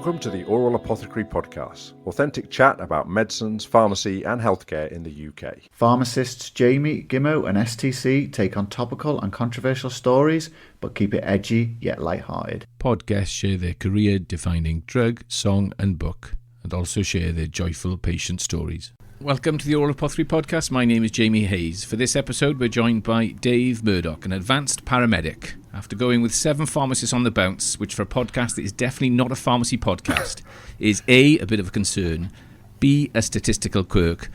Welcome to the Oral Apothecary Podcast, authentic chat about medicines, pharmacy and healthcare in the UK. Pharmacists Jamie, Gimmo and STC take on topical and controversial stories, but keep it edgy yet light-hearted. Podcasts share their career-defining drug, song and book, and also share their joyful patient stories. Welcome to the Oral Apothecary Podcast. My name is Jamie Hayes. For this episode, we're joined by Dave Murdoch, an advanced paramedic. After going with 7 pharmacists on the bounce, which for a podcast that is definitely not a pharmacy podcast, is A, a bit of a concern, B, a statistical quirk,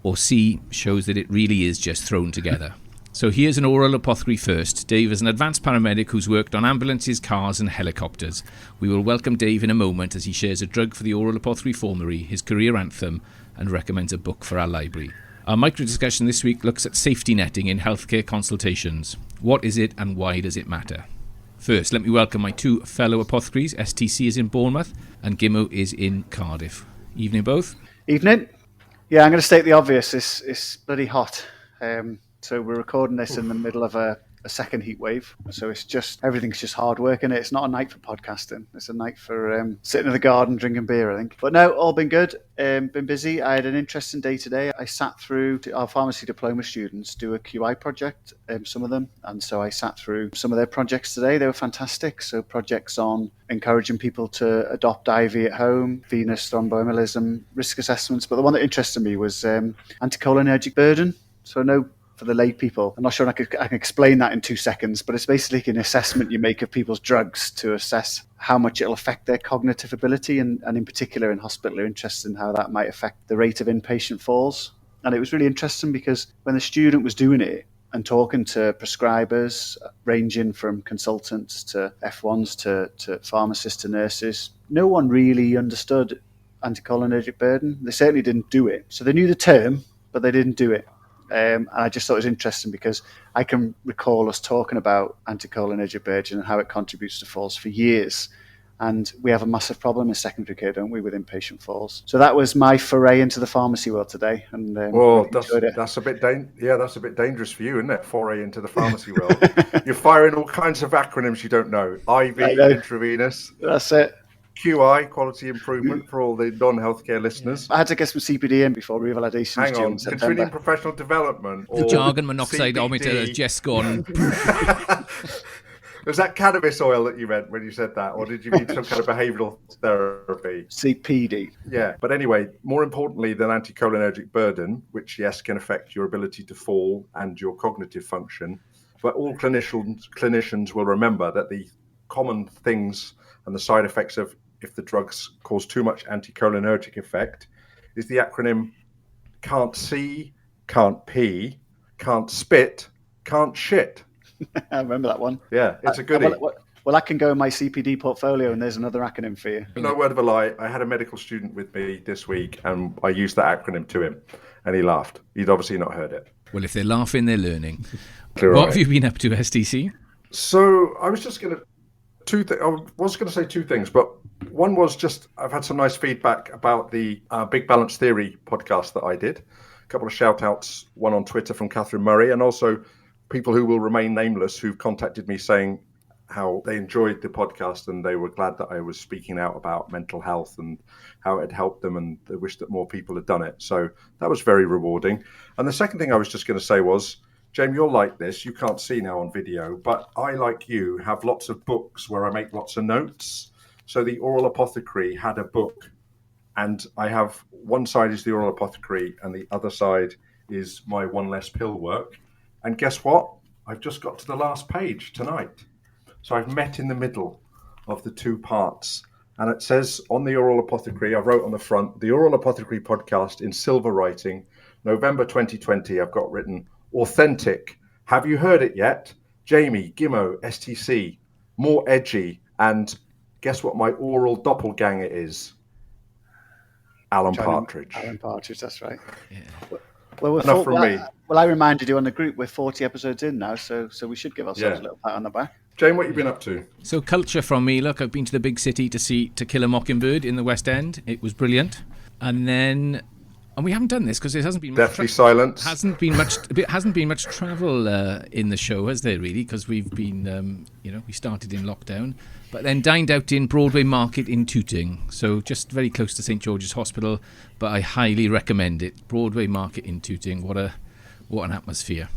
or C, shows that it really is just thrown together. So here's an oral apothecary first. Dave is an advanced paramedic who's worked on ambulances, cars and helicopters. We will welcome Dave in a moment as he shares a drug for the oral apothecary formulary, his career anthem, and recommends a book for our library. Our micro discussion this week looks at safety netting in healthcare consultations. What is it and why does it matter? First, let me welcome my 2 fellow apothecaries. STC is in Bournemouth and Gimmo is in Cardiff. Evening both. Evening. Yeah, I'm going to state the obvious. It's bloody hot. So we're recording this in the middle of a second heat wave. So it's just, everything's just hard work, and it's not a night for podcasting. It's a night for sitting in the garden drinking beer, I think. But no, all been good. Been busy. I had an interesting day today. I sat through our pharmacy diploma students do a QI project, some of them. And so I sat through some of their projects today. They were fantastic. So projects on encouraging people to adopt IV at home, venous thromboembolism, risk assessments. But the one that interested me was anticholinergic burden. So no, for the lay people, I'm not sure I can explain that in 2 seconds, but it's basically an assessment you make of people's drugs to assess how much it'll affect their cognitive ability, and in particular in hospital, are interested in how that might affect the rate of inpatient falls. And it was really interesting because when the student was doing it and talking to prescribers, ranging from consultants to F1s to pharmacists to nurses, no one really understood anticholinergic burden. They certainly didn't do it. So they knew the term, but they didn't do it. And I just thought it was interesting because I can recall us talking about anticholinergic burden and how it contributes to falls for years. And we have a massive problem in secondary care, don't we, with inpatient falls. So that was my foray into the pharmacy world today. And well, that's a bit that's a bit dangerous for you, isn't it? Foray into the pharmacy world. You're firing all kinds of acronyms you don't know. IV, intravenous. That's it. QI, quality improvement, for all the non-healthcare listeners. I had to get some CPD in before revalidation. Hang on, continuing professional development. The jargon monoxidometer has just gone. Was that cannabis oil that you meant when you said that, or did you mean some kind of behavioural therapy? CPD. Yeah, but anyway, more importantly than anticholinergic burden, which yes can affect your ability to fall and your cognitive function, but all clinicians will remember that the common things and the side effects of if the drugs cause too much anticholinergic effect is the acronym can't see, can't pee, can't spit, can't shit. I remember that one. Yeah, it's a goodie. Well, that can go in my CPD portfolio, and there's another acronym for you. No word of a lie. I had a medical student with me this week, and I used that acronym to him, and he laughed. He'd obviously not heard it. Well, if they're laughing, they're learning. Clear What have you been up to, STC? So I was just going to... I was going to say 2 things, but one was just I've had some nice feedback about the Big Balance Theory podcast that I did. A couple of shout outs, one on Twitter from Catherine Murray, and also people who will remain nameless who've contacted me saying how they enjoyed the podcast and they were glad that I was speaking out about mental health and how it had helped them, and they wish that more people had done it. So that was very rewarding. And the second thing I was just going to say was, Jamie, you're like this. You can't see now on video, but I, like you, have lots of books where I make lots of notes. So the Oral Apothecary had a book, and I have one side is the Oral Apothecary and the other side is my one less pill work. And guess what? I've just got to the last page tonight. So I've met in the middle of the 2 parts. And it says on the Oral Apothecary, I wrote on the front, the Oral Apothecary podcast in silver writing, November 2020, I've got written, authentic. Have you heard it yet? Jamie, Gimmo, STC, more edgy, and guess what my oral doppelganger is? Alan Partridge. Alan Partridge, that's right. Yeah. Well, enough from me. Well, I reminded you on the group, we're 40 episodes in now, so we should give ourselves a little pat on the back. Jane, what have you been up to? So culture from me. Look, I've been to the big city to see To Kill a Mockingbird in the West End. It was brilliant. And then And we haven't done this because there hasn't been Deathly silence. Hasn't been much travel in the show, has there? Really, because we've been, we started in lockdown, but then dined out in Broadway Market in Tooting, so just very close to St George's Hospital. But I highly recommend it. Broadway Market in Tooting. What an atmosphere.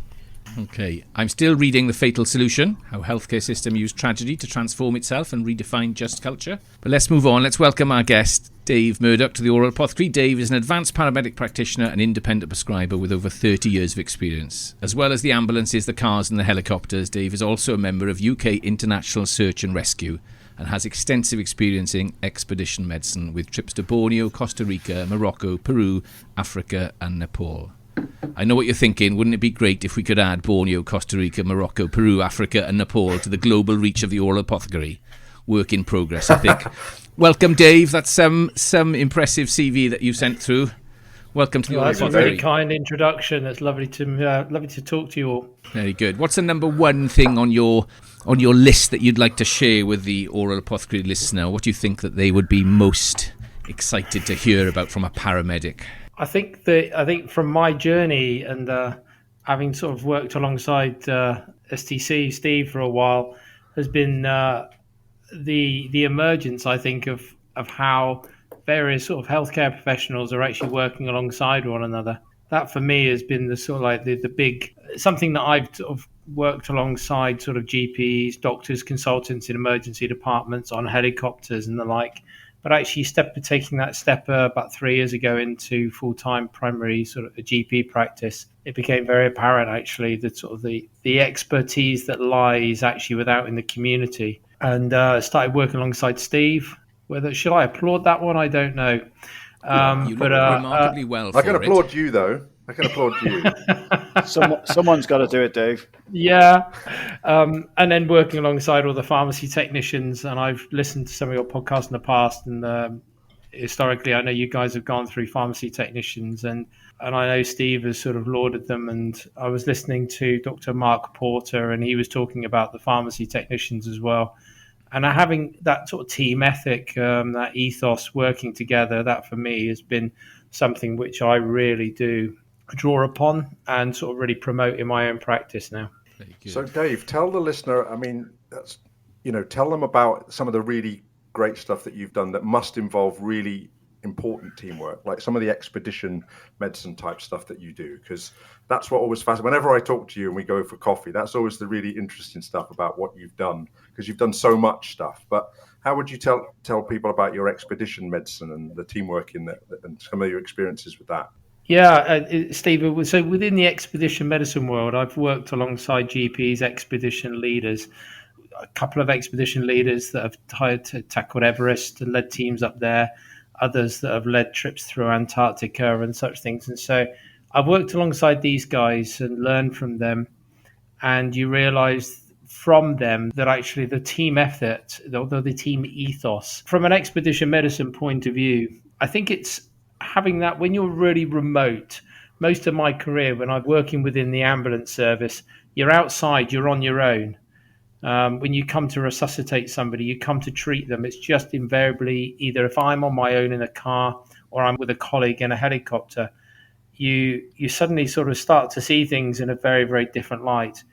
Okay, I'm still reading The Fatal Solution, how healthcare system used tragedy to transform itself and redefine just culture. But let's move on. Let's welcome our guest, Dave Murdoch, to the Oral Apothecary. Dave is an advanced paramedic practitioner and independent prescriber with over 30 years of experience. As well as the ambulances, the cars and the helicopters, Dave is also a member of UK International Search and Rescue and has extensive experience in expedition medicine with trips to Borneo, Costa Rica, Morocco, Peru, Africa and Nepal. I know what you're thinking. Wouldn't it be great if we could add Borneo, Costa Rica, Morocco, Peru, Africa and Nepal to the global reach of the Oral Apothecary? Work in progress, I think. Welcome, Dave. That's some impressive CV that you sent through. Welcome to the Oral Apothecary. That's a very kind introduction. It's lovely to talk to you all. Very good. What's the number one thing on your list that you'd like to share with the Oral Apothecary listener? What do you think that they would be most excited to hear about from a paramedic? I think from my journey and having sort of worked alongside STC Steve for a while has been the emergence, I think, of how various sort of healthcare professionals are actually working alongside one another. That for me has been the sort of like the big something that I've sort of worked alongside sort of GPs, doctors, consultants in emergency departments on helicopters and the like. But actually taking that step about 3 years ago into full-time primary sort of a GP practice, it became very apparent actually that sort of the expertise that lies actually without in the community. And started working alongside Steve. Should I applaud that one? I don't know. You look remarkably well for it. I can applaud you, though. I can applaud you. Someone's got to do it, Dave. Yeah. And then working alongside all the pharmacy technicians. And I've listened to some of your podcasts in the past. And historically, I know you guys have gone through pharmacy technicians. And I know Steve has sort of lauded them. And I was listening to Dr. Mark Porter, and he was talking about the pharmacy technicians as well. And having that sort of team ethic, that ethos working together, that for me has been something which I really do draw upon and sort of really promote in my own practice now. So, Dave, tell the listener, tell them about some of the really great stuff that you've done that must involve really important teamwork, like some of the expedition medicine type stuff that you do, because that's what always fascinates. Whenever I talk to you and we go for coffee, that's always the really interesting stuff about what you've done, because you've done so much stuff. But how would you tell people about your expedition medicine and the teamwork in that and some of your experiences with that? Yeah, Steve, so within the expedition medicine world, I've worked alongside GPs, expedition leaders, a couple of expedition leaders that have tackled Everest and led teams up there, others that have led trips through Antarctica and such things. And so I've worked alongside these guys and learned from them. And you realize from them that actually the team effort, although the team ethos, from an expedition medicine point of view, I think it's having that when you're really remote. Most of my career, when I'm working within the ambulance service, you're outside, you're on your own. When you come to resuscitate somebody, you come to treat them, it's just invariably either if I'm on my own in a car or I'm with a colleague in a helicopter, you suddenly sort of start to see things in a very, very different light.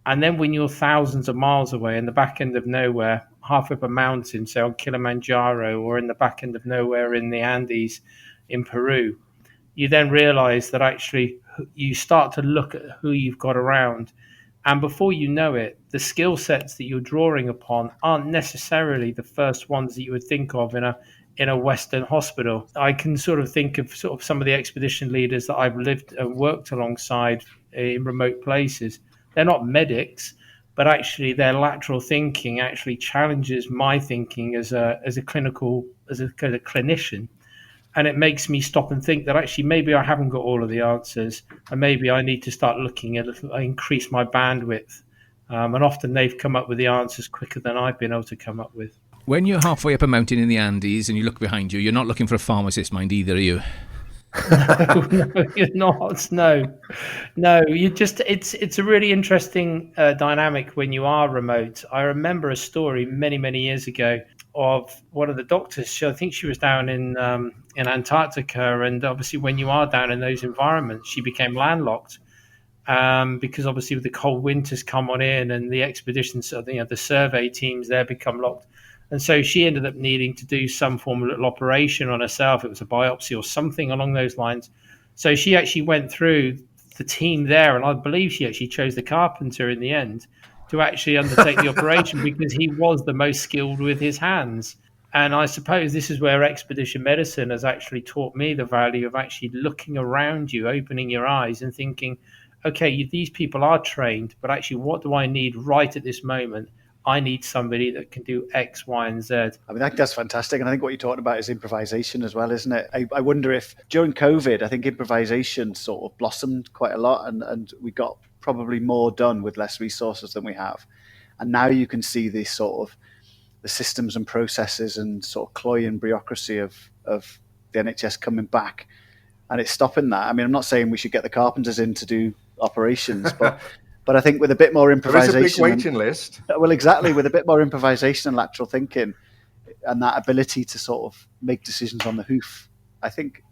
And then when you're thousands of miles away in the back end of nowhere, half up a mountain, say on Kilimanjaro, or in the back end of nowhere in the Andes in Peru, you then realize that actually you start to look at who you've got around. And before you know it, the skill sets that you're drawing upon aren't necessarily the first ones that you would think of in a Western hospital. I can sort of think of sort of some of the expedition leaders that I've lived and worked alongside in remote places. They're not medics, but actually their lateral thinking actually challenges my thinking as a clinician. And it makes me stop and think that actually maybe I haven't got all of the answers, and maybe I need to start looking at increase my bandwidth. And often they've come up with the answers quicker than I've been able to come up with. When you're halfway up a mountain in the Andes and you look behind you, you're not looking for a pharmacist, mind either, are you? No, you're not. No. You just it's a really interesting dynamic when you are remote. I remember a story many years ago of one of the doctors. I think she was down in Antarctica, and obviously when you are down in those environments, she became landlocked because obviously with the cold winters come on in, and the expeditions, the survey teams there become locked. And so she ended up needing to do some form of little operation on herself. It was a biopsy or something along those lines. So she actually went through the team there, and I believe she actually chose the carpenter in the end to actually undertake the operation because he was the most skilled with his hands. And I suppose this is where expedition medicine has actually taught me the value of actually looking around you, opening your eyes and thinking, okay, these people are trained, but actually what do I need right at this moment? I need somebody that can do X, Y, and Z. I mean, that's fantastic. And I think what you're talking about is improvisation as well, isn't it? I wonder if during COVID, I think improvisation sort of blossomed quite a lot, and we got probably more done with less resources than we have. And now you can see this sort of the systems and processes and sort of cloying bureaucracy of the NHS coming back, and it's stopping that. I mean, I'm not saying we should get the carpenters in to do operations, but I think with a bit more improvisation, there is a big waiting list. Well, exactly, with a bit more improvisation and lateral thinking, and that ability to sort of make decisions on the hoof, I think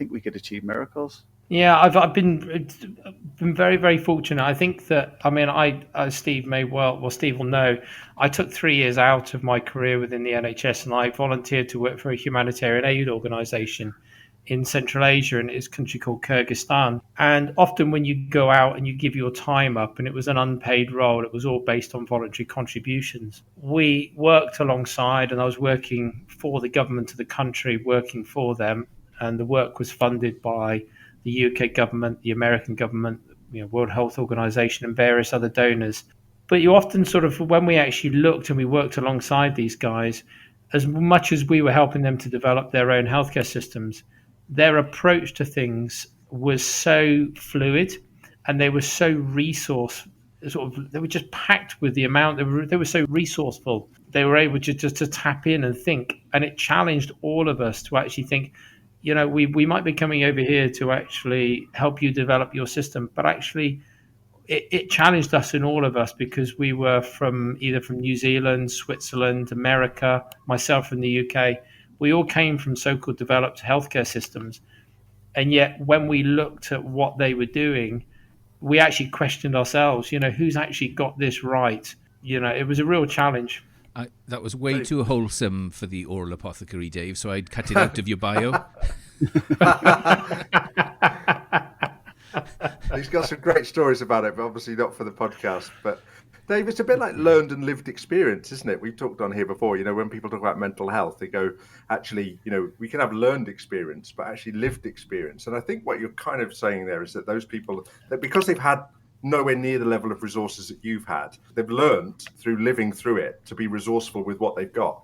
we could achieve miracles. Yeah, I've been very, very fortunate. I think that, I mean, Steve will know, I took 3 years out of my career within the NHS, and I volunteered to work for a humanitarian aid organisation in Central Asia, and it's a country called Kyrgyzstan. And often when you go out and you give your time up, and it was an unpaid role, it was all based on voluntary contributions. We worked alongside, and I was working for the government of the country, working for them, and the work was funded by the UK government, the American government, World Health Organization, and various other donors. But you often sort of, when we actually looked and we worked alongside these guys, as much as we were helping them to develop their own healthcare systems, their approach to things was so fluid, and they were so they were just packed with the amount. They were so resourceful. They were able to tap in and think, and it challenged all of us to actually think, we might be coming over here to actually help you develop your system, but actually it challenged us in all of us, because we were either from New Zealand, Switzerland, America, myself from the UK. We all came from so-called developed healthcare systems. And yet when we looked at what they were doing, we actually questioned ourselves, who's actually got this right? It was a real challenge. That was way too wholesome for the oral apothecary, Dave, so I'd cut it out of your bio. He's got some great stories about it, but obviously not for the podcast. But Dave, it's a bit like learned and lived experience, isn't it? We've talked on here before, when people talk about mental health, they go, actually, we can have learned experience, but actually lived experience. And I think what you're kind of saying there is that those people, that because they've had nowhere near the level of resources that you've had, they've learned through living through it to be resourceful with what they've got,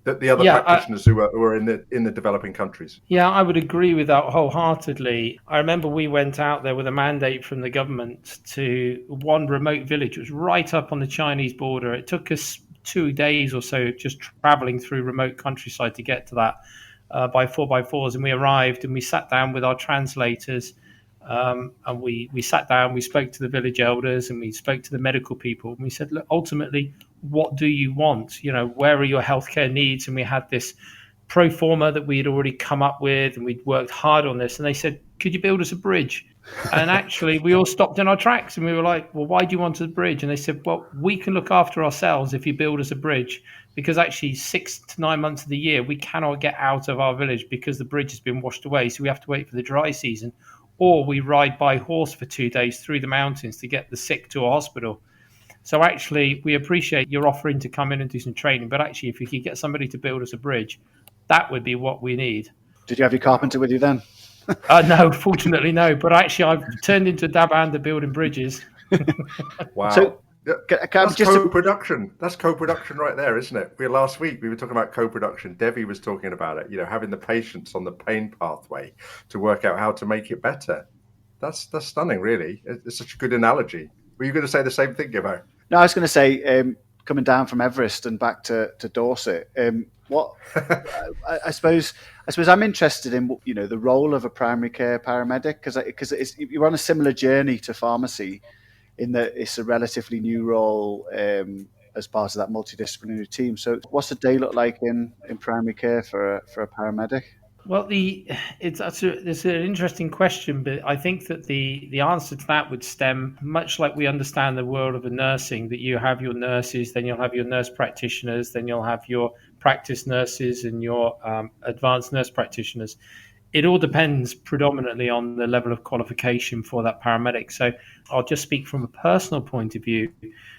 that the other practitioners who are in the developing countries. Yeah, I would agree with that wholeheartedly. I remember we went out there with a mandate from the government to one remote village. It was right up on the Chinese border. It took us 2 days or so just traveling through remote countryside to get to that by 4x4s. And we arrived and we sat down with our translators, and we sat down, we spoke to the village elders, and we spoke to the medical people. And we said, look, ultimately, what do you want? Where are your healthcare needs? And we had this pro forma that we had already come up with, and we'd worked hard on this. And they said, could you build us a bridge? And actually, we all stopped in our tracks, and we were like, well, why do you want a bridge? And they said, well, we can look after ourselves if you build us a bridge, because actually 6 to 9 months of the year, we cannot get out of our village because the bridge has been washed away. So we have to wait for the dry season, or we ride by horse for 2 days through the mountains to get the sick to a hospital. So actually, we appreciate your offering to come in and do some training, but actually, if you could get somebody to build us a bridge, that would be what we need. Did you have your carpenter with you then? No, fortunately, no. But actually, I've turned into a dab hand at building bridges. Wow. So, that's co-production. That's co-production right there, isn't it? Last week we were talking about co-production. Debbie was talking about it. Having the patience on the pain pathway to work out how to make it better. That's stunning, really. It's such a good analogy. Were you going to say the same thing, Gimmo? No, I was going to say, coming down from Everest and back to Dorset. I suppose I'm interested in the role of a primary care paramedic, because you're on a similar journey to pharmacy, in that it's a relatively new role, and as part of that multidisciplinary team. So what's the day look like in primary care for a paramedic? Well, it's an interesting question, but I think that the answer to that would stem much like we understand the world of the nursing, that you have your nurses, then you'll have your nurse practitioners, then you'll have your practice nurses and your advanced nurse practitioners. It all depends predominantly on the level of qualification for that paramedic. So I'll just speak from a personal point of view.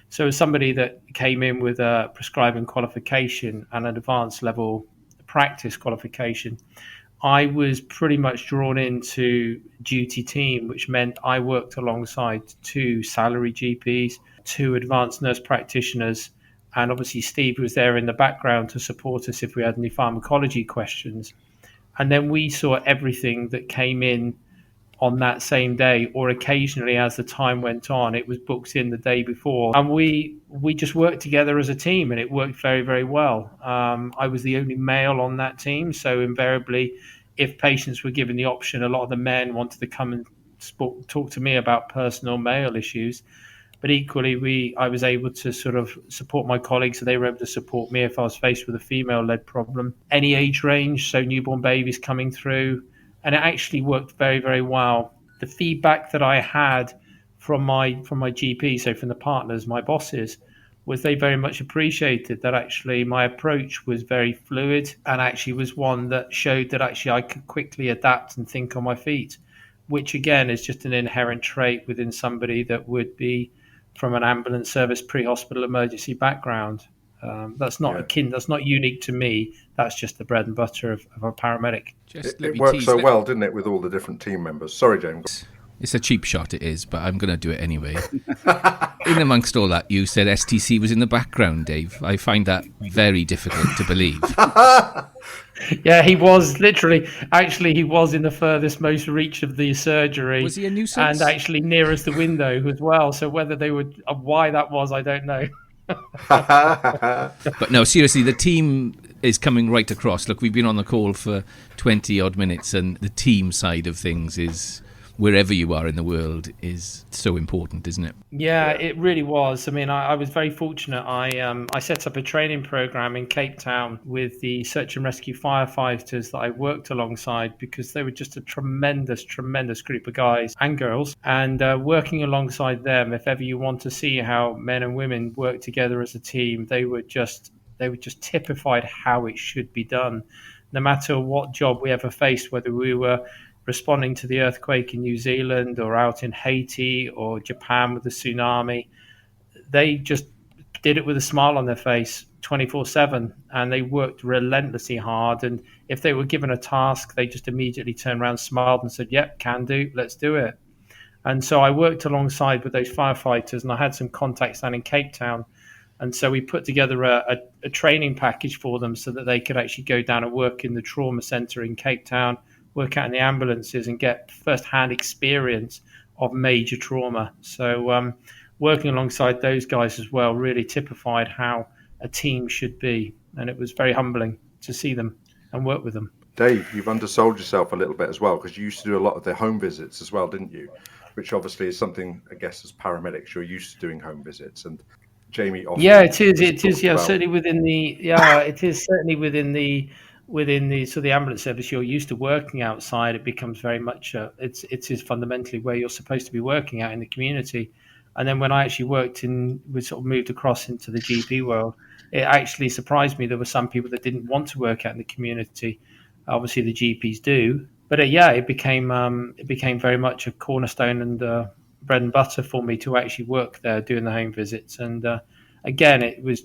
So as somebody that came in with a prescribing qualification and an advanced level practice qualification, I was pretty much drawn into duty team, which meant I worked alongside 2 salary GPs, 2 advanced nurse practitioners, and obviously Steve was there in the background to support us if we had any pharmacology questions. And then we saw everything that came in on that same day, or occasionally as the time went on, it was booked in the day before. And we just worked together as a team, and it worked very, very well. I was the only male on that team, so invariably, if patients were given the option, a lot of the men wanted to come and talk to me about personal male issues. But equally, I was able to sort of support my colleagues, so they were able to support me if I was faced with a female-led problem. Any age range, so newborn babies coming through, and it actually worked very, very well. The feedback that I had from my GP, so from the partners, my bosses, was they very much appreciated that actually my approach was very fluid and actually was one that showed that actually I could quickly adapt and think on my feet, which again is just an inherent trait within somebody that would be from an ambulance service pre-hospital emergency background. That's not that's not unique to me. That's just the bread and butter of a paramedic. It worked so well, didn't it, with all the different team members? Sorry, James. It's a cheap shot, it is, but I'm going to do it anyway. In amongst all that, you said STC was in the background, Dave. I find that very difficult to believe. Yeah, he was literally. Actually, he was in the furthest most reach of the surgery. Was he a nuisance? And actually nearest the window as well. So whether they would, why that was, I don't know. But no, seriously, the team is coming right across. Look, we've been on the call for 20 odd minutes, and the team side of things is, wherever you are in the world, is so important, isn't it? Yeah, it really was. I mean, I was very fortunate. I set up a training program in Cape Town with the search and rescue firefighters that I worked alongside, because they were just a tremendous, tremendous group of guys and girls. And working alongside them, if ever you want to see how men and women work together as a team, they were just typified how it should be done. No matter what job we ever faced, whether we were responding to the earthquake in New Zealand or out in Haiti or Japan with the tsunami, they just did it with a smile on their face 24/7, and they worked relentlessly hard. And if they were given a task, they just immediately turned around, smiled and said, yep, can do, let's do it. And so I worked alongside with those firefighters, and I had some contacts down in Cape Town. And so we put together a training package for them so that they could actually go down and work in the trauma centre in Cape Town, work out in the ambulances and get first-hand experience of major trauma. So working alongside those guys as well really typified how a team should be. And it was very humbling to see them and work with them. Dave, you've undersold yourself a little bit as well, because you used to do a lot of the home visits as well, didn't you? Which obviously is something, I guess, as paramedics, you're used to doing home visits. And Jamie, yeah, it is. Yeah, certainly within the. Yeah, it is certainly within the so the ambulance service. You're used to working outside. It becomes very much. It is fundamentally where you're supposed to be working out in the community. And then when I actually we sort of moved across into the GP world, it actually surprised me. There were some people that didn't want to work out in the community. Obviously, the GPs do, but it became very much a cornerstone and bread and butter for me to actually work there doing the home visits. And again, it was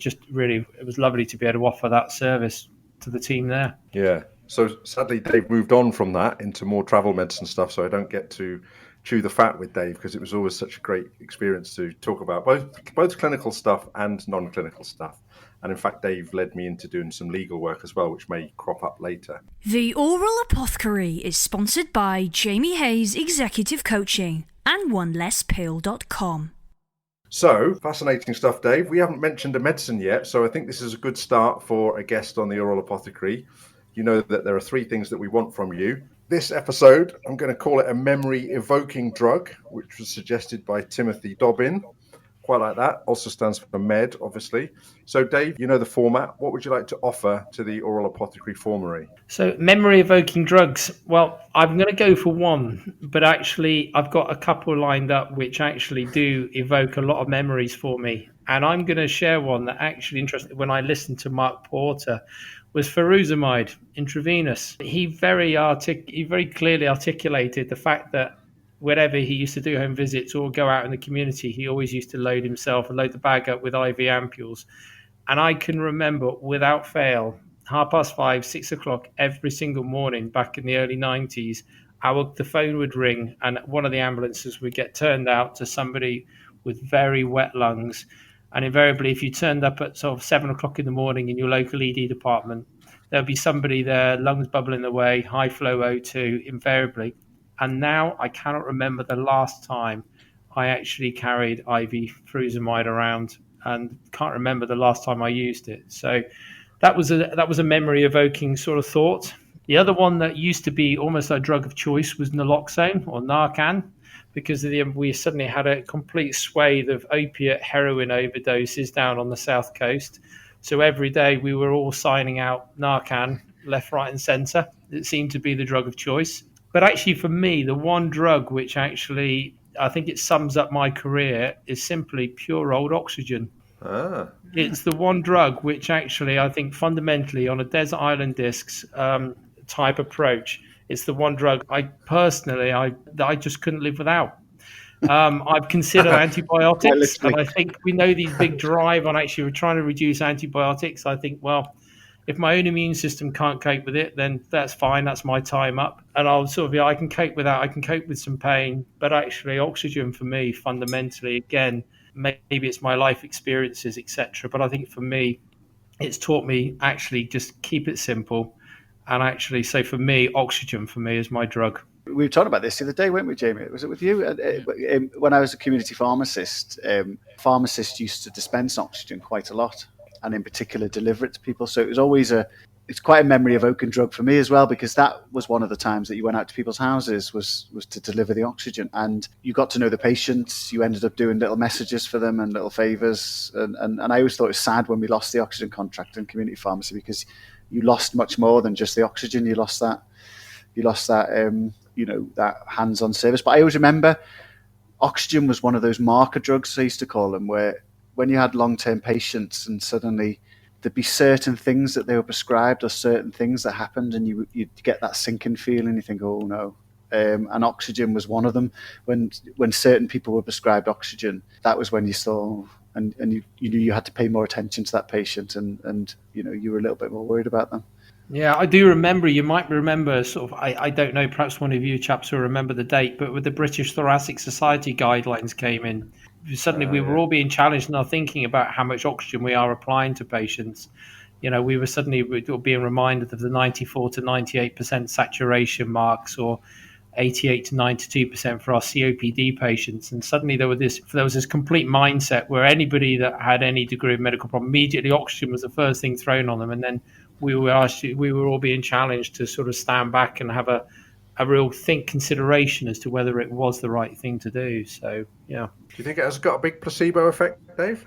lovely to be able to offer that service to the team there. Yeah. So sadly, Dave moved on from that into more travel medicine stuff. So I don't get to chew the fat with Dave, because it was always such a great experience to talk about both clinical stuff and non-clinical stuff. And in fact, Dave led me into doing some legal work as well, which may crop up later. The Oral Apothecary is sponsored by Jamie Hayes Executive Coaching and OneLessPill.com. So, fascinating stuff, Dave. We haven't mentioned a medicine yet, so I think this is a good start for a guest on the Oral Apothecary. You know that there are 3 things that we want from you. This episode, I'm going to call it a memory-evoking drug, which was suggested by Timothy Dobbin. Quite like that. Also stands for med, obviously. So, Dave, you know the format. What would you like to offer to the Oral Apothecary Formulary? So, memory evoking drugs. Well, I'm going to go for one, but actually, I've got a couple lined up which actually do evoke a lot of memories for me. And I'm going to share one that actually interested when I listened to Mark Porter was furosemide intravenous. He very clearly articulated the fact that whenever he used to do home visits or go out in the community, he always used to load the bag up with IV ampules. And I can remember without fail, 5:30, 6 o'clock every single morning back in the early 90s, the phone would ring and one of the ambulances would get turned out to somebody with very wet lungs. And invariably, if you turned up at sort of 7 o'clock in the morning in your local ED department, there'd be somebody there, lungs bubbling away, high flow O2, invariably. And now I cannot remember the last time I actually carried IV furosemide around, and can't remember the last time I used it. So that was a memory evoking sort of thought. The other one that used to be almost a drug of choice was naloxone or Narcan, because we suddenly had a complete swathe of opiate heroin overdoses down on the south coast. So every day we were all signing out Narcan left, right, and centre. It seemed to be the drug of choice. But actually, for me, the one drug which actually I think it sums up my career is simply pure old oxygen. It's the one drug which actually I think fundamentally on a desert island discs type approach, it's the one drug I just couldn't live without. I've considered antibiotics, and I think we know these big drive on actually we're trying to reduce antibiotics. I think, well, if my own immune system can't cope with it, then that's fine. That's my time up. And I'll I can cope with that. I can cope with some pain. But actually, oxygen for me, fundamentally, again, maybe it's my life experiences, etc. But I think for me, it's taught me actually just keep it simple. And actually, so for me, oxygen for me is my drug. We were talking about this the other day, weren't we, Jamie? Was it with you? When I was a community pharmacist, pharmacists used to dispense oxygen quite a lot, and in particular deliver it to people. So it was always it's quite a memory evoking drug for me as well, because that was one of the times that you went out to people's houses was to deliver the oxygen, and you got to know the patients. You ended up doing little messages for them and little favours. And I always thought it was sad when we lost the oxygen contract in community pharmacy, because you lost much more than just the oxygen. You lost that that hands-on service. But I always remember oxygen was one of those marker drugs, I used to call them, where when you had long-term patients and suddenly there'd be certain things that they were prescribed or certain things that happened, and you'd get that sinking feeling. You think, oh no. And oxygen was one of them. When certain people were prescribed oxygen, that was when you saw, and you knew you had to pay more attention to that patient, and you were a little bit more worried about them. Yeah, I do remember. You might remember sort of, I don't know, perhaps one of you chaps will remember the date, but with the British Thoracic Society guidelines came in, suddenly we were all being challenged in our thinking about how much oxygen we are applying to patients. We were being reminded of the 94 to 98% saturation marks, or 88 to 92% for our COPD patients. And suddenly there was this complete mindset where anybody that had any degree of medical problem, immediately oxygen was the first thing thrown on them. And then we were all being challenged to sort of stand back and have a real consideration as to whether it was the right thing to do. So, yeah. Do you think it has got a big placebo effect, Dave?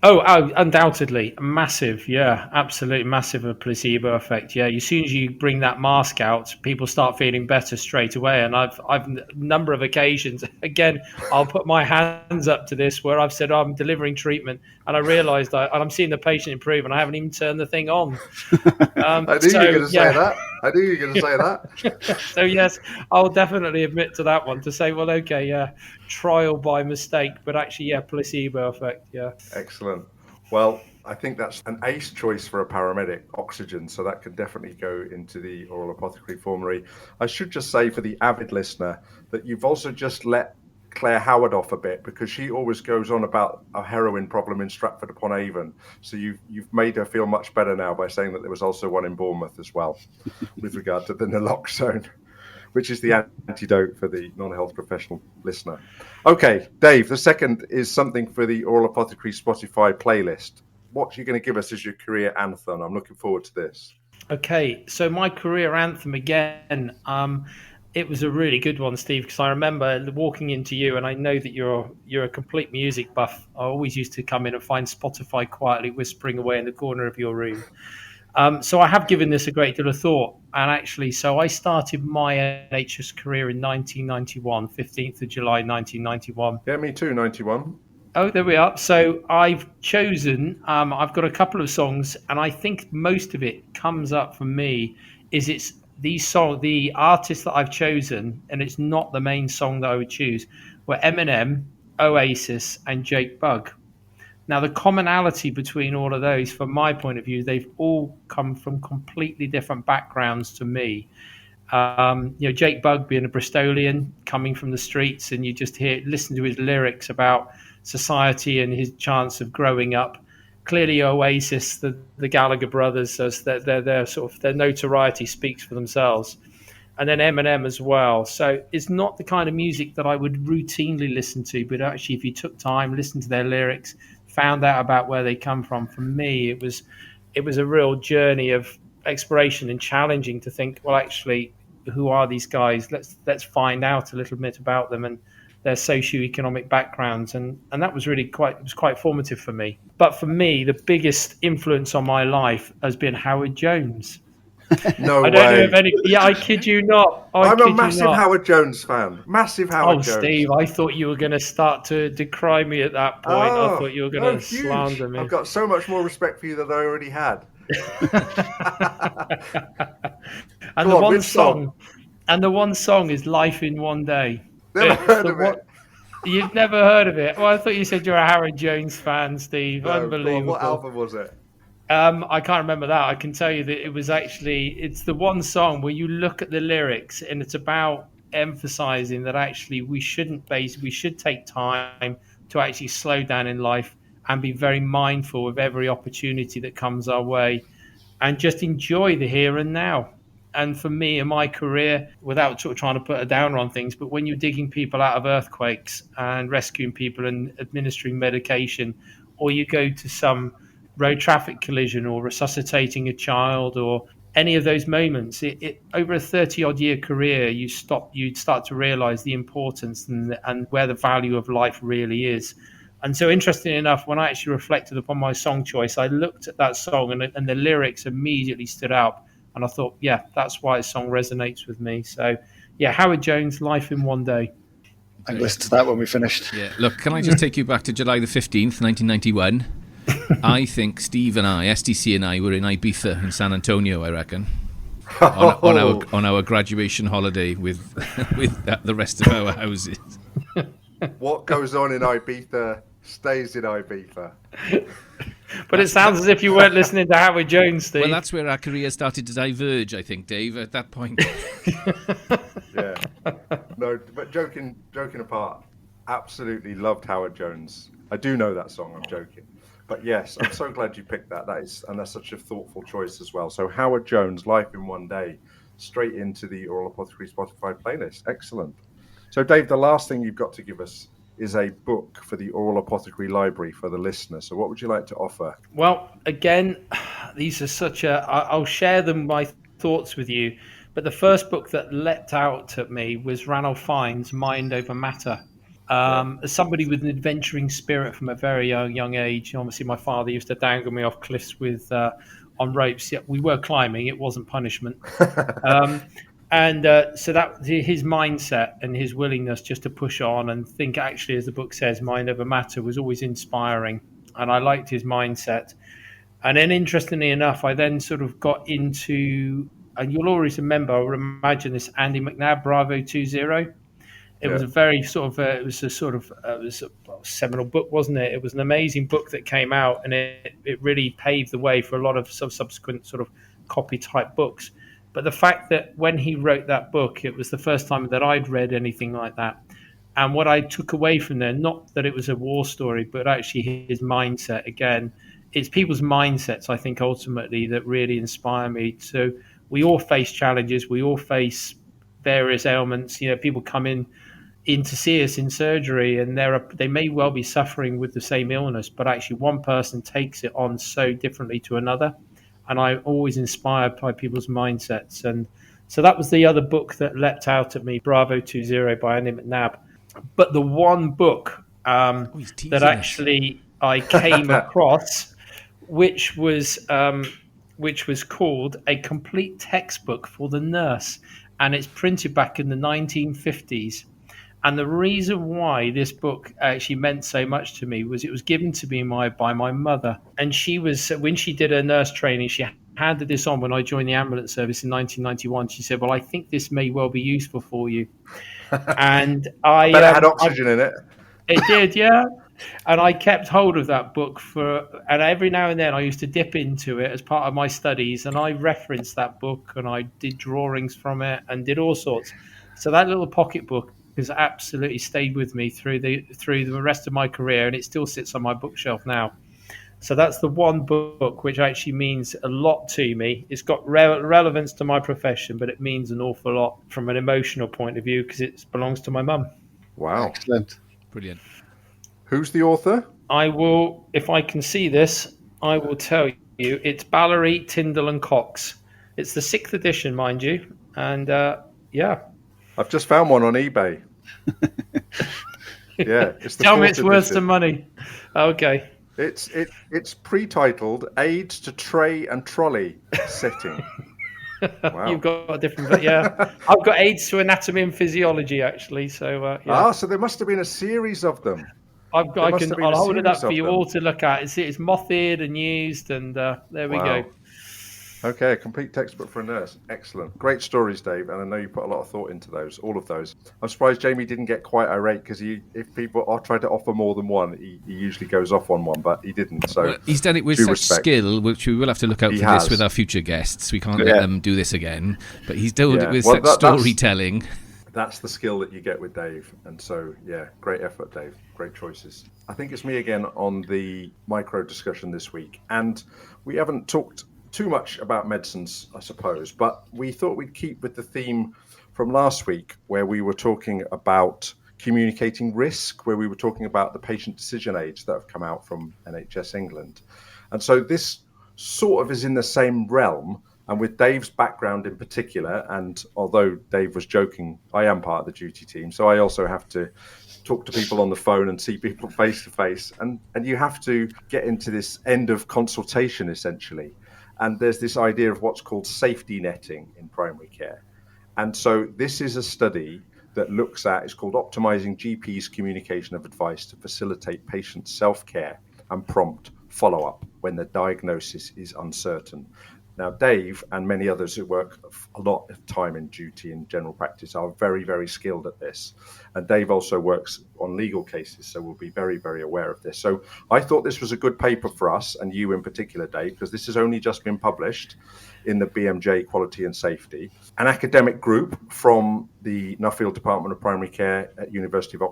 Oh, undoubtedly. Massive. Yeah, absolutely massive a placebo effect. Yeah, as soon as you bring that mask out, people start feeling better straight away. And I've a number of occasions, again, I'll put my hands up to this, where I've said, I'm delivering treatment, and I realised I'm seeing the patient improve, and I haven't even turned the thing on. I knew you were going to say that. I knew you were going to say that. So, yes, I'll definitely admit to that one, to say, well, okay, yeah, trial by mistake, but actually, yeah, placebo effect, yeah. Excellent. Well, I think that's an ace choice for a paramedic, oxygen, so that could definitely go into the oral apothecary formulary. I should just say for the avid listener that you've also just let Claire Howard off a bit, because she always goes on about a heroin problem in Stratford-upon-Avon. So you've made her feel much better now by saying that there was also one in Bournemouth as well, with regard to the naloxone, which is the antidote for the non-health professional listener. Okay, Dave, the second is something for the Oral Apothecary Spotify playlist. What are you going to give us as your career anthem? I'm looking forward to this. Okay, so my career anthem again. It was a really good one, Steve, because I remember walking into you, and I know that you're a complete music buff. I always used to come in and find Spotify quietly whispering away in the corner of your room. So I have given this a great deal of thought. And actually, so I started my NHS career in 1991, 15th of July, 1991. Yeah, me too, 91. Oh, there we are. So I've chosen, I've got a couple of songs, and I think most of it comes up for me it's the artists that I've chosen, and it's not the main song that I would choose, were Eminem, Oasis, and Jake Bugg. Now, the commonality between all of those, from my point of view, they've all come from completely different backgrounds to me. Jake Bugg being a Bristolian coming from the streets, and you just listen to his lyrics about society and his chance of growing up. Clearly, Oasis, the Gallagher brothers, as their sort of their notoriety speaks for themselves, and then Eminem as well. So it's not the kind of music that I would routinely listen to, but actually, if you took time, listened to their lyrics, found out about where they come from, for me, it was a real journey of exploration and challenging to think, well, actually, who are these guys? Let's find out a little bit about them and their socioeconomic backgrounds, and that was really quite formative for me. But for me, the biggest influence on my life has been Howard Jones. No I don't way. know if any. Yeah, I kid you not. I'm a massive Howard Jones fan. Massive Howard Jones. Oh, Steve, I thought you were going to start to decry me at that point. I thought you were going to slander me. I've got so much more respect for you than I already had. And the one song is "Life in One Day." Never heard of it. You've never heard of it? Well, I thought you said you're a Howard Jones fan, Steve. No, Unbelievable. what album was it? I can't remember that. I can tell you that it's the one song where you look at the lyrics and it's about emphasizing that actually we should take time to actually slow down in life and be very mindful of every opportunity that comes our way and just enjoy the here and now. And for me in my career, without sort of trying to put a downer on things, but when you're digging people out of earthquakes and rescuing people and administering medication, or you go to some road traffic collision or resuscitating a child or any of those moments, it over a 30-odd year career, you'd start to realize the importance and where the value of life really is. And so interestingly enough, when I actually reflected upon my song choice, I looked at that song and the lyrics immediately stood out. And I thought, yeah, that's why the song resonates with me. So, yeah, Howard Jones, Life in One Day. I listened to that when we finished. Yeah. Look, can I just take you back to July the 15th, 1991? I think Steve and I, STC and I, were in Ibiza in San Antonio, I reckon, on our graduation holiday with the rest of our houses. What goes on in Ibiza stays in Ibiza. But it sounds as if you weren't listening to Howard Jones, Steve. Well, that's where our career started to diverge, I think, Dave, at that point. Yeah. No, but joking apart, absolutely loved Howard Jones. I do know that song, I'm joking. But yes, I'm so glad you picked that. That's such a thoughtful choice as well. So Howard Jones, Life in One Day, straight into the Oral Apothecary Spotify playlist. Excellent. So Dave, the last thing you've got to give us is a book for the Oral Apothecary Library for the listener. So what would you like to offer? Well, again, these are I'll share my thoughts with you. But the first book that leapt out at me was Ranulph Fiennes' Mind Over Matter. As somebody with an adventuring spirit from a very young age, obviously my father used to dangle me off cliffs with on ropes. Yeah, we were climbing; it wasn't punishment. So that his mindset and his willingness just to push on and think, actually, as the book says, mind over matter, was always inspiring, and I liked his mindset. And then, interestingly enough, I then sort of got into, and you'll always remember, I would imagine, this Andy McNabb Bravo 20. It was a very sort of, it was a seminal book, wasn't it? It was an amazing book that came out, and it really paved the way for a lot of subsequent sort of copy type books. But the fact that when he wrote that book, it was the first time that I'd read anything like that. And what I took away from there, not that it was a war story, but actually his mindset, again, it's people's mindsets, I think, ultimately that really inspire me. So we all face challenges. We all face various ailments. You know, people come in to see us in surgery, and they may well be suffering with the same illness, but actually one person takes it on so differently to another. And I'm always inspired by people's mindsets. And So that was the other book that leapt out at me, Bravo 20 by Andy McNabb. But the one book that actually I came across, which was called A Complete Textbook for the Nurse, and it's printed back in the 1950s. And the reason why this book actually meant so much to me was it was given to me by my mother. And she was, when she did her nurse training, she handed this on when I joined the ambulance service in 1991. She said, well, I think this may well be useful for you. And I bet it had oxygen in it. It did, yeah. And I kept hold of that book and every now and then I used to dip into it as part of my studies, and I referenced that book and I did drawings from it and did all sorts. So that little pocket book has absolutely stayed with me through the rest of my career, and it still sits on my bookshelf now. So that's the one book which actually means a lot to me. It's got relevance to my profession, but it means an awful lot from an emotional point of view because it belongs to my mum. Wow. Excellent. Brilliant. Who's the author? I will, if I can see this, I will tell you. It's Ballery, Tyndall and Cox. It's the 6th edition, mind you. And yeah. I've just found one on eBay. Yeah, it's the Tell me 4th it's worth edition. some money. Okay. It's pre-titled Aids to Tray and Trolley Setting. Wow. You've got a different, yeah. I've got Aids to Anatomy and Physiology, actually. So yeah. So there must have been a series of them. I'll hold it up for you them. all to look at. It's moth-eared and used, and there we go. Okay, a complete textbook for a nurse. Excellent. Great stories, Dave, and I know you put a lot of thought into those, all of those. I'm surprised Jamie didn't get quite irate because if people are trying to offer more than one, he usually goes off on one, but he didn't. So he's done it with such skill, which we will have to look out for this with our future guests. We can't let them do this again, but he's done it with such storytelling. That's the skill that you get with Dave. And so, yeah, great effort, Dave. Great choices. I think it's me again on the micro discussion this week. And we haven't talked too much about medicines, I suppose, but we thought we'd keep with the theme from last week where we were talking about communicating risk, where we were talking about the patient decision aids that have come out from NHS England. And so this sort of is in the same realm. And with Dave's background in particular, and although Dave was joking, I am part of the duty team, so I also have to talk to people on the phone and see people face to face. And you have to get into this end of consultation, essentially. And there's this idea of what's called safety netting in primary care. And so this is a study that looks at, it's called Optimizing GPs' Communication of Advice to Facilitate Patient Self-Care and Prompt Follow-up when the diagnosis is uncertain. Now, Dave and many others who work a lot of time in duty in general practice are very, very skilled at this. And Dave also works on legal cases, so we'll be very, very aware of this. So I thought this was a good paper for us, and you in particular, Dave, because this has only just been published in the BMJ Quality and Safety. An academic group from the Nuffield Department of Primary Care at University of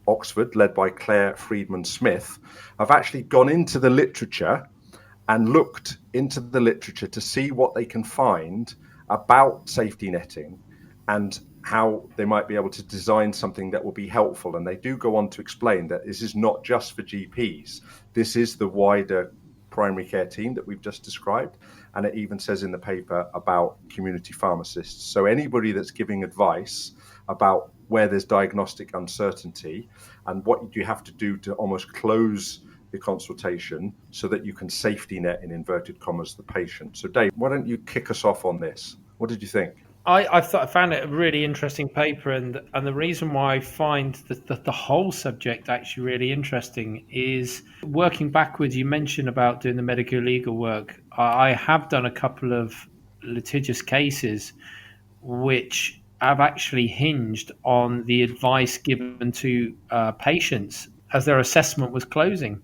Oxford, led by Claire Friedman-Smith, have actually gone into the literature and looked into the literature to see what they can find about safety netting and how they might be able to design something that will be helpful. And they do go on to explain that this is not just for GPs. This is the wider primary care team that we've just described. And it even says in the paper about community pharmacists. So anybody that's giving advice about where there's diagnostic uncertainty and what you have to do to almost close the consultation so that you can safety net, in inverted commas, the patient. So Dave, why don't you kick us off on this? What did you think? I found it a really interesting paper, and the reason why I find that the whole subject actually really interesting is working backwards. You mentioned about doing the medical legal work. I have done a couple of litigious cases which have actually hinged on the advice given to patients as their assessment was closing.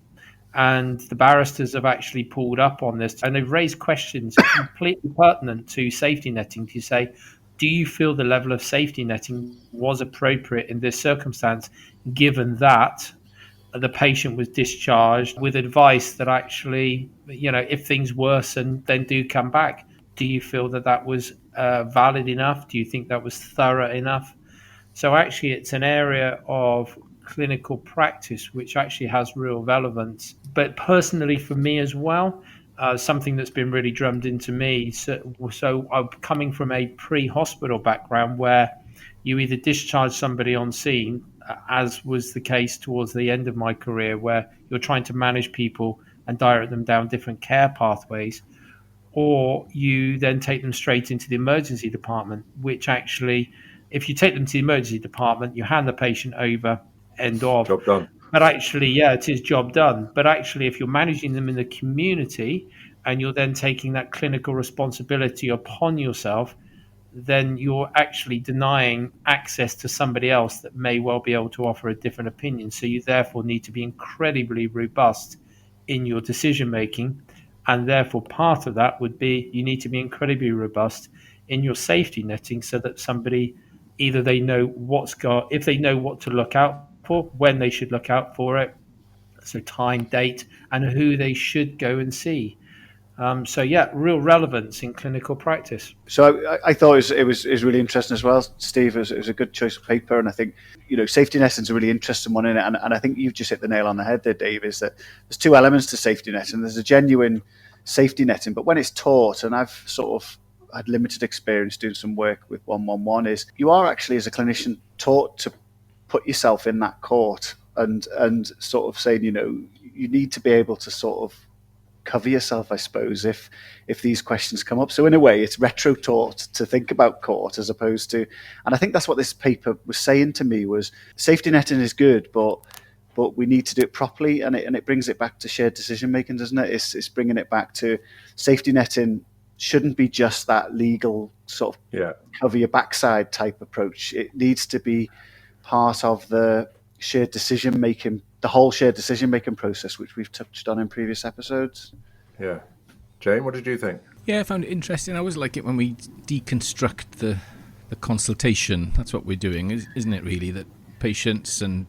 And the barristers have actually pulled up on this, and they've raised questions completely pertinent to safety netting to say, do you feel the level of safety netting was appropriate in this circumstance, given that the patient was discharged with advice that actually, if things worsen, then do come back. Do you feel that was valid enough? Do you think that was thorough enough? So actually, it's an area of clinical practice which actually has real relevance. But personally for me as well, something that's been really drummed into me. So I'm coming from a pre-hospital background where you either discharge somebody on scene, as was the case towards the end of my career, where you're trying to manage people and direct them down different care pathways, or you then take them straight into the emergency department, which actually, if you take them to the emergency department, you hand the patient over, end of. Job done. But actually, yeah, it is job done. But actually, if you're managing them in the community and you're then taking that clinical responsibility upon yourself, then you're actually denying access to somebody else that may well be able to offer a different opinion. So you therefore need to be incredibly robust in your decision making. And therefore, part of that would be you need to be incredibly robust in your safety netting so that somebody, either they know if they know what to look out for, when they should look out for it, so time, date, and who they should go and see. So yeah, real relevance in clinical practice. So I thought it was really interesting as well, Steve. It was a good choice of paper, and I think safety netting is a really interesting one in it. And I think you've just hit the nail on the head there, Dave. Is that there's two elements to safety netting. There's a genuine safety netting, but when it's taught, and I've sort of had limited experience doing some work with 111, is you are actually as a clinician taught to put yourself in that court and sort of saying you need to be able to sort of cover yourself, I suppose, if these questions come up. So in a way, it's retro taught to think about court as opposed to, and I think that's what this paper was saying to me was safety netting is good, but we need to do it properly, and it brings it back to shared decision making, doesn't it? It's bringing it back to safety netting shouldn't be just that legal sort of cover your backside type approach. It needs to be part of the shared decision making, the whole shared decision making process, which we've touched on in previous episodes. Yeah. Jane, what did you think? Yeah, I found it interesting. I always like it when we deconstruct the consultation. That's what we're doing, isn't it, really? That patients and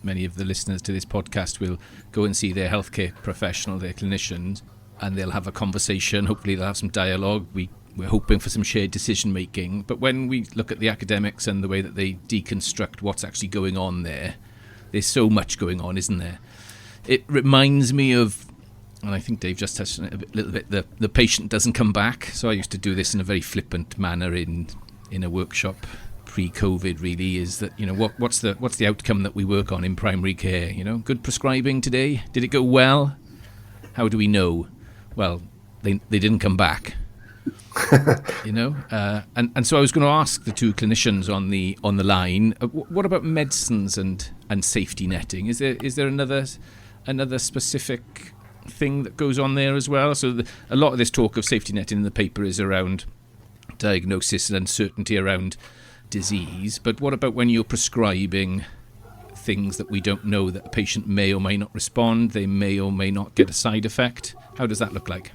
many of the listeners to this podcast will go and see their healthcare professional, their clinicians, and they'll have a conversation. Hopefully they'll have some dialogue. We're hoping for some shared decision making. But when we look at the academics and the way that they deconstruct what's actually going on there's so much going on, isn't there? It reminds me of, and I think Dave just touched on it a little bit, the patient doesn't come back. So I used to do this in a very flippant manner in a workshop pre-COVID, really, is that, what's the outcome that we work on in primary care? Good prescribing today? Did it go well? How do we know? Well, they didn't come back. And so I was going to ask the two clinicians on the line, what about medicines and safety netting? Is there another specific thing that goes on there as well? So a lot of this talk of safety netting in the paper is around diagnosis and uncertainty around disease, but what about when you're prescribing things that we don't know, that a patient may or may not respond, they may or may not get a side effect? How does that look like?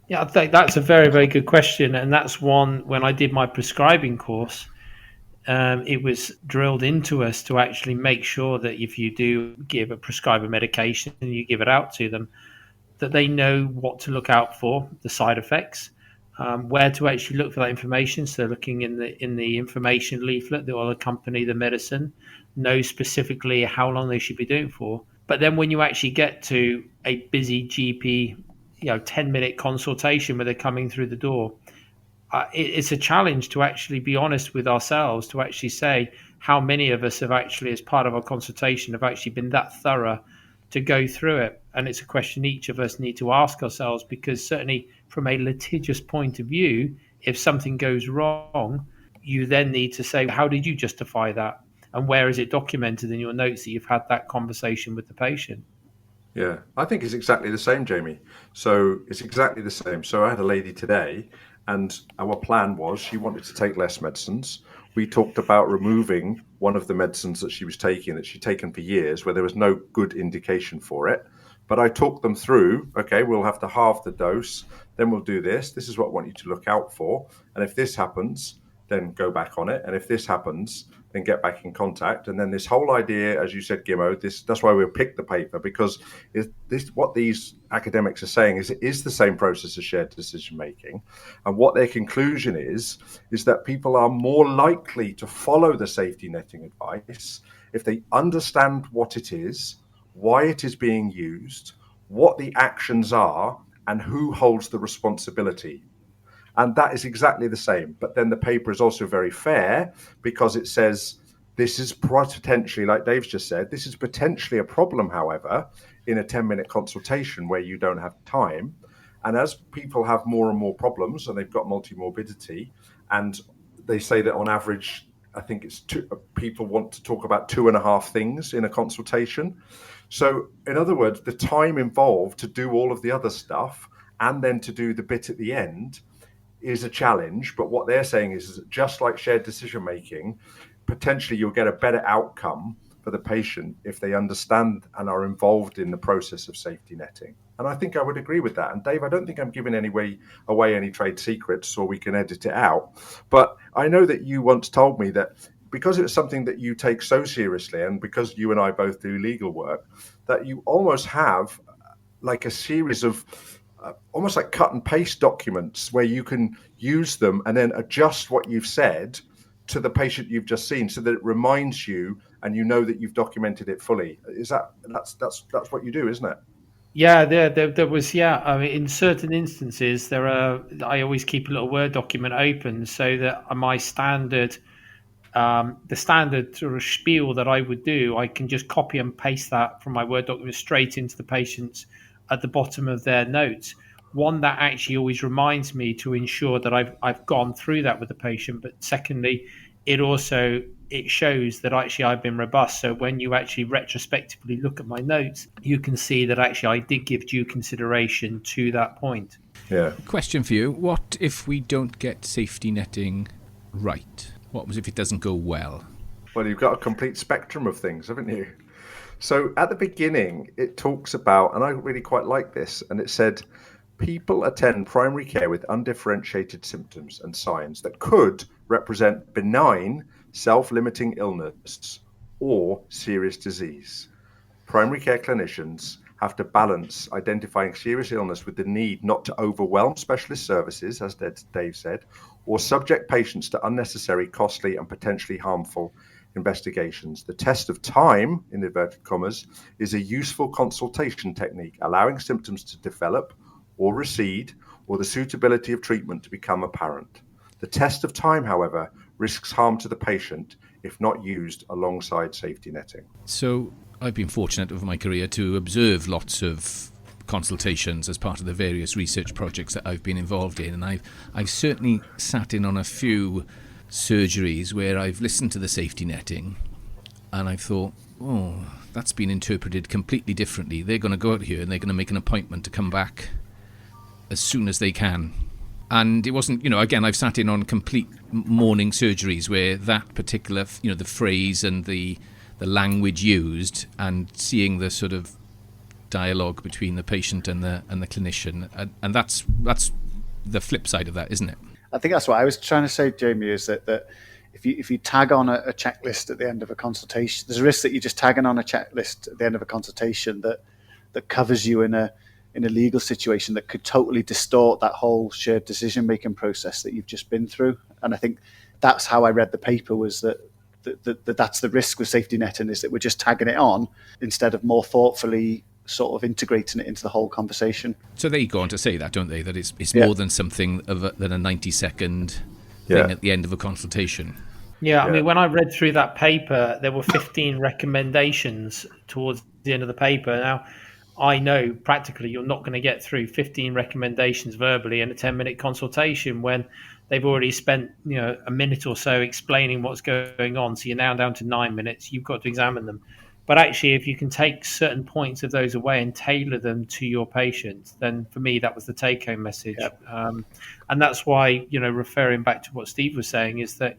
Yeah, I think that's a very, very good question. And that's one, when I did my prescribing course, it was drilled into us to actually make sure that if you do prescribe a medication and you give it out to them, that they know what to look out for, the side effects, where to actually look for that information. So looking in the information leaflet that will accompany the medicine, know specifically how long they should be doing for. But then when you actually get to a busy GP 10-minute consultation where they're coming through the door, it's a challenge to actually be honest with ourselves, to actually say how many of us have actually, as part of our consultation, have actually been that thorough to go through it. And it's a question each of us need to ask ourselves, because certainly from a litigious point of view, if something goes wrong, you then need to say, how did you justify that? And where is it documented in your notes that you've had that conversation with the patient? Yeah, I think it's exactly the same, Jamie. So it's exactly the same. So I had a lady today, and our plan was she wanted to take less medicines. We talked about removing one of the medicines that she was taking, that she'd taken for years, where there was no good indication for it. But I talked them through, okay, we'll have to halve the dose, then we'll do this. This is what I want you to look out for. And if this happens, then go back on it. And if this happens, then get back in contact. And then this whole idea, as you said, Gimmo, that's why we picked the paper, because what these academics are saying is it is the same process as shared decision making. And what their conclusion is that people are more likely to follow the safety netting advice if they understand what it is, why it is being used, what the actions are, and who holds the responsibility. And that is exactly the same. But then the paper is also very fair because it says this is potentially, like Dave's just said, this is potentially a problem, however, in a 10-minute consultation where you don't have time. And as people have more and more problems and they've got multimorbidity, and they say that on average, I think it's people want to talk about 2.5 things in a consultation. So in other words, the time involved to do all of the other stuff and then to do the bit at the end is a challenge. But what they're saying is that just like shared decision making, potentially you'll get a better outcome for the patient if they understand and are involved in the process of safety netting. And I think I would agree with that. And Dave, I don't think I'm giving away any trade secrets, or we can edit it out. But I know that you once told me that because it's something that you take so seriously, and because you and I both do legal work, that you almost have like a series of almost like cut and paste documents where you can use them and then adjust what you've said to the patient you've just seen, so that it reminds you and you know that you've documented it fully. That's what you do, isn't it? Yeah, there was. Yeah, I mean, in certain instances, I always keep a little Word document open so that my standard, the standard sort of spiel that I would do, I can just copy and paste that from my Word document straight into the patient's at the bottom of their notes. One that actually always reminds me to ensure that I've gone through that with the patient. But secondly, it shows that actually I've been robust. So when you actually retrospectively look at my notes, you can see that actually I did give due consideration to that point. Yeah. Question for you. What if we don't get safety netting right? What if it doesn't go well? Well, you've got a complete spectrum of things, haven't you? So at the beginning, it talks about, and I really quite like this, and it said, people attend primary care with undifferentiated symptoms and signs that could represent benign, self-limiting illness or serious disease. Primary care clinicians have to balance identifying serious illness with the need not to overwhelm specialist services, as Dave said, or subject patients to unnecessary, costly, and potentially harmful investigations. The test of time, in inverted commas, is a useful consultation technique, allowing symptoms to develop or recede, or the suitability of treatment to become apparent. The test of time, however, risks harm to the patient if not used alongside safety netting. So I've been fortunate over my career to observe lots of consultations as part of the various research projects that I've been involved in, and I've certainly sat in on a few surgeries where I've listened to the safety netting and I've thought, oh, that's been interpreted completely differently. They're going to go out here and they're going to make an appointment to come back as soon as they can. And it wasn't, again, I've sat in on complete morning surgeries where that particular, the phrase and the language used, and seeing the sort of dialogue between the patient and the clinician, and that's the flip side of that, isn't it? I think that's what I was trying to say, Jamie, is that if you tag on a checklist at the end of a consultation, there's a risk that you're just tagging on a checklist at the end of a consultation that covers you in a legal situation that could totally distort that whole shared decision-making process that you've just been through. And I think that's how I read the paper, was that's the risk with safety netting, is that we're just tagging it on instead of more thoughtfully sort of integrating it into the whole conversation. So they go on to say that, don't they? That it's more than something than a 90-second thing at the end of a consultation. Yeah, I mean, when I read through that paper, there were 15 recommendations towards the end of the paper. Now, I know practically you're not going to get through 15 recommendations verbally in a 10-minute consultation when they've already spent a minute or so explaining what's going on. So you're now down to 9 minutes. You've got to examine them. But actually, if you can take certain points of those away and tailor them to your patient, then for me, that was the take-home message. Yep. And that's why, referring back to what Steve was saying, is that,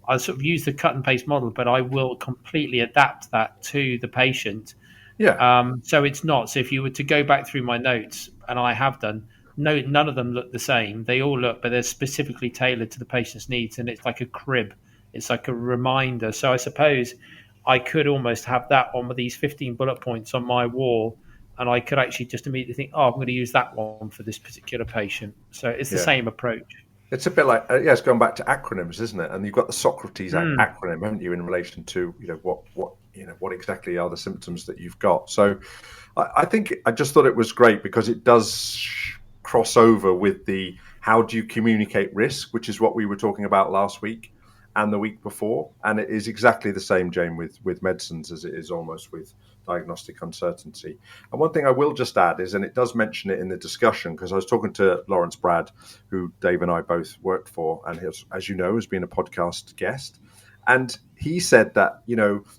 I sort of use the cut and paste model, but I will completely adapt that to the patient. Yeah. So it's not. So if you were to go back through my notes, and I have done, none of them look the same. They all look, but they're specifically tailored to the patient's needs. And it's like a crib. It's like a reminder. So I suppose I could almost have that on with these 15 bullet points on my wall, and I could actually just immediately think, I'm going to use that one for this particular patient. So it's the same approach. It's a bit like, it's going back to acronyms, isn't it? And you've got the Socrates acronym, haven't you, in relation to, what what exactly are the symptoms that you've got. So I think I just thought it was great because it does cross over with the how do you communicate risk, which is what we were talking about last week and the week before. And it is exactly the same, Jane, with medicines as it is almost with diagnostic uncertainty. And one thing I will just add is, and it does mention it in the discussion, because I was talking to Lawrence Brad, who Dave and I both worked for, and as you know, has been a podcast guest. And he said that,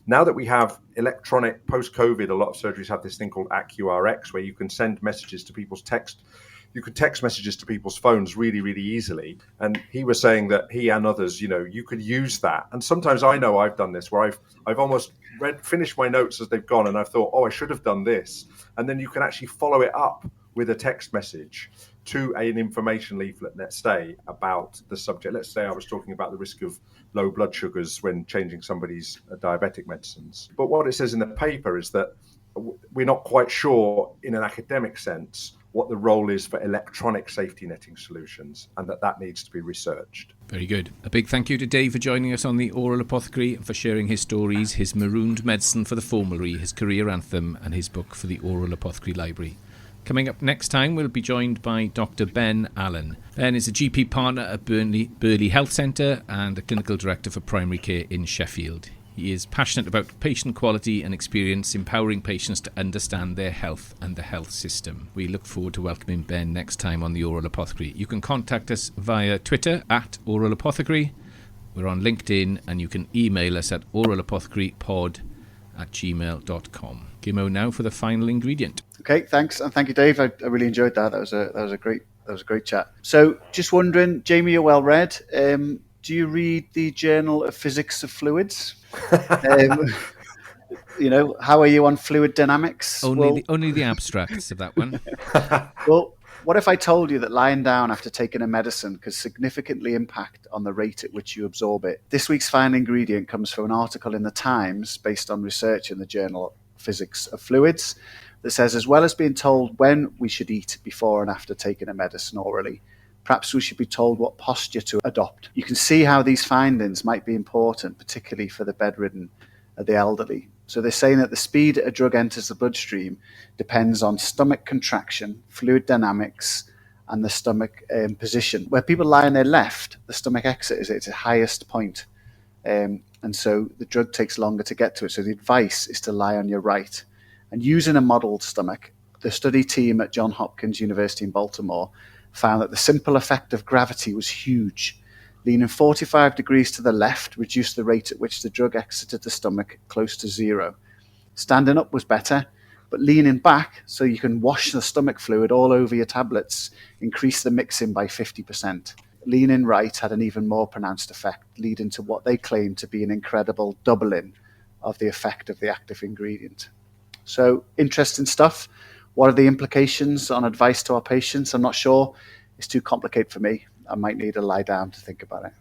now that we have electronic post-COVID, a lot of surgeries have this thing called AccuRx, where you can send messages to people's you could text messages to people's phones really, really easily. And he was saying that he and others, you could use that. And sometimes I know I've done this where I've almost finished my notes as they've gone, and I've thought, I should have done this. And then you can actually follow it up with a text message to an information leaflet, let's say, about the subject. Let's say I was talking about the risk of low blood sugars when changing somebody's diabetic medicines. But what it says in the paper is that we're not quite sure in an academic sense what the role is for electronic safety netting solutions, and that needs to be researched. Very good. A big thank you to Dave for joining us on the Oral Apothecary and for sharing his stories, his marooned medicine for the formulary, his career anthem, and his book for the Oral Apothecary Library. Coming up next time, we'll be joined by Dr. Ben Allen. Ben is a GP partner at Burley Health Centre and a clinical director for primary care in Sheffield. He is passionate about patient quality and experience, empowering patients to understand their health and the health system. We look forward to welcoming Ben next time on the Oral Apothecary. You can contact us via Twitter at Oral Apothecary. We're on LinkedIn, and you can email us at oralapothecarypod@gmail.com. Gimmo now for the final ingredient. Okay, thanks, and thank you, Dave. I really enjoyed that. That was a great chat. So, just wondering, Jamie, you're well read. Do you read the Journal of Physics of Fluids? How are you on fluid dynamics? Only the abstracts of that one. Well, what if I told you that lying down after taking a medicine could significantly impact on the rate at which you absorb it? This week's final ingredient comes from an article in the Times based on research in the Journal of Physics of Fluids that says, as well as being told when we should eat before and after taking a medicine orally, perhaps we should be told what posture to adopt. You can see how these findings might be important, particularly for the bedridden and the elderly. So they're saying that the speed a drug enters the bloodstream depends on stomach contraction, fluid dynamics, and the stomach position. Where people lie on their left, the stomach exit is at its highest point. And so the drug takes longer to get to it. So the advice is to lie on your right. And using a modelled stomach, the study team at Johns Hopkins University in Baltimore found that the simple effect of gravity was huge. Leaning 45 degrees to the left reduced the rate at which the drug exited the stomach close to zero. Standing up was better, but leaning back so you can wash the stomach fluid all over your tablets increased the mixing by 50%. Leaning right had an even more pronounced effect, leading to what they claimed to be an incredible doubling of the effect of the active ingredient. So, interesting stuff. What are the implications on advice to our patients? I'm not sure. It's too complicated for me. I might need to lie down to think about it.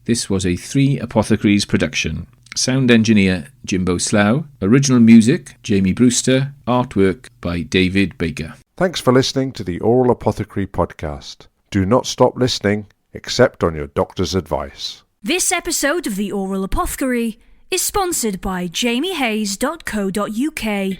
This was a 3 Apothecaries production. Sound engineer Jimbo Slough. Original music Jamie Brewster. Artwork by David Baker. Thanks for listening to the Oral Apothecary podcast. Do not stop listening except on your doctor's advice. This episode of the Oral Apothecary is sponsored by jamiehayes.co.uk.